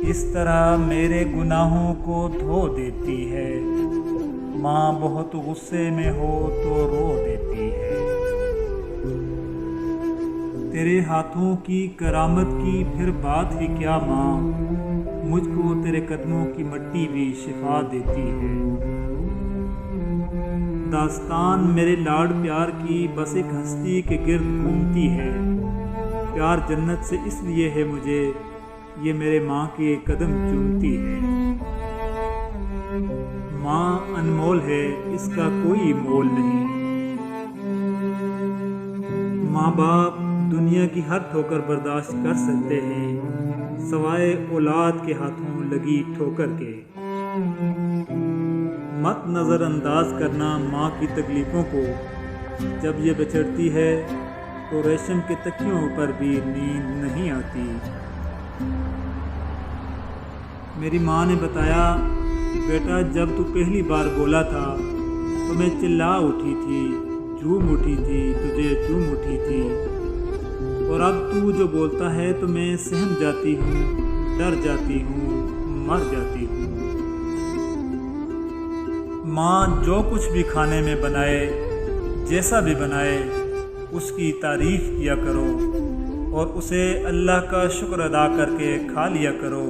जिस तरह मेरे गुनाहों को धो देती है, माँ बहुत गुस्से में हो तो रो देती है। तेरे हाथों की करामत की फिर बात ही क्या माँ, मुझको तेरे कदमों की मिट्टी भी शिफा देती है। दास्तान मेरे लाड प्यार की बस एक हस्ती के गिर्द घूमती है। प्यार जन्नत से इसलिए है मुझे, ये मेरे माँ के कदम चूमती है। माँ अनमोल है, इसका कोई मोल नहीं। माँ बाप दुनिया की हर ठोकर बर्दाश्त कर सकते हैं, सवाए औलाद के हाथों लगी ठोकर के। मत नज़रअंदाज करना माँ की तकलीफ़ों को, जब ये बिछड़ती है तो रेशम के तकियों पर भी नींद नहीं आती। मेरी माँ ने बताया, बेटा जब तू पहली बार बोला था तो मैं चिल्ला उठी थी, झूम उठी थी, तुझे चूम उठी थी। और अब तू जो बोलता है तो मैं सहम जाती हूँ, डर जाती हूँ, मर जाती हूँ। माँ जो कुछ भी खाने में बनाए, जैसा भी बनाए, उसकी तारीफ़ किया करो और उसे अल्लाह का शुक्र अदा करके खा लिया करो,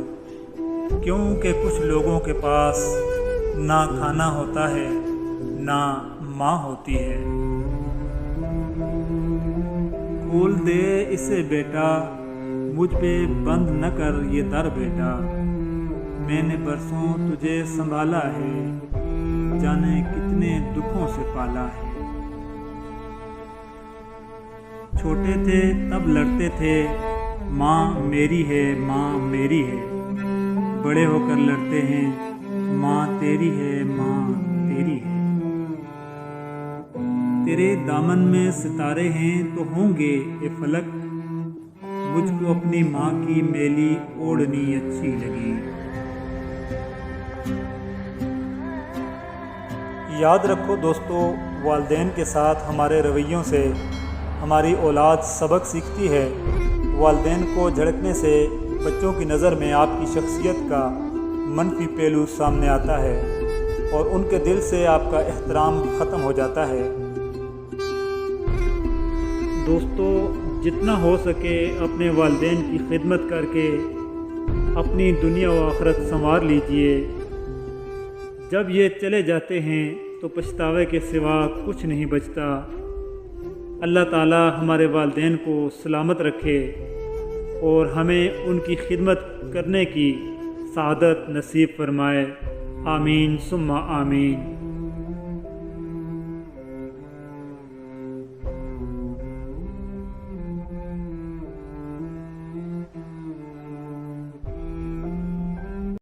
क्योंकि कुछ लोगों के पास ना खाना होता है ना माँ होती है। खोल दे इसे बेटा, मुझ पे बंद न कर ये दर बेटा। मैंने बरसों तुझे संभाला है, जाने कितने दुखों से पाला है। छोटे थे तब लड़ते थे, माँ मेरी है, माँ मेरी है। बड़े होकर लड़ते हैं, माँ तेरी है, माँ तेरी है। तेरे दामन में सितारे हैं तो होंगे ये फलक, मुझको अपनी माँ की मेली ओढ़नी अच्छी लगी। याद रखो दोस्तों, वालिदैन के साथ हमारे रवैयों से हमारी औलाद सबक सीखती है। वालिदैन को झड़कने से बच्चों की नज़र में आपकी शख्सियत का मनफी पहलू सामने आता है और उनके दिल से आपका एहतराम ख़त्म हो जाता है। दोस्तों, जितना हो सके अपने वालिदैन की खिदमत करके अपनी दुनिया व आखिरत संवार लीजिए। जब ये चले जाते हैं तो पछतावे के सिवा कुछ नहीं बचता। अल्लाह ताला हमारे वालिदैन को सलामत रखे और हमें उनकी खिदमत करने की सआदत नसीब फरमाए। आमीन सुम्मा आमीन।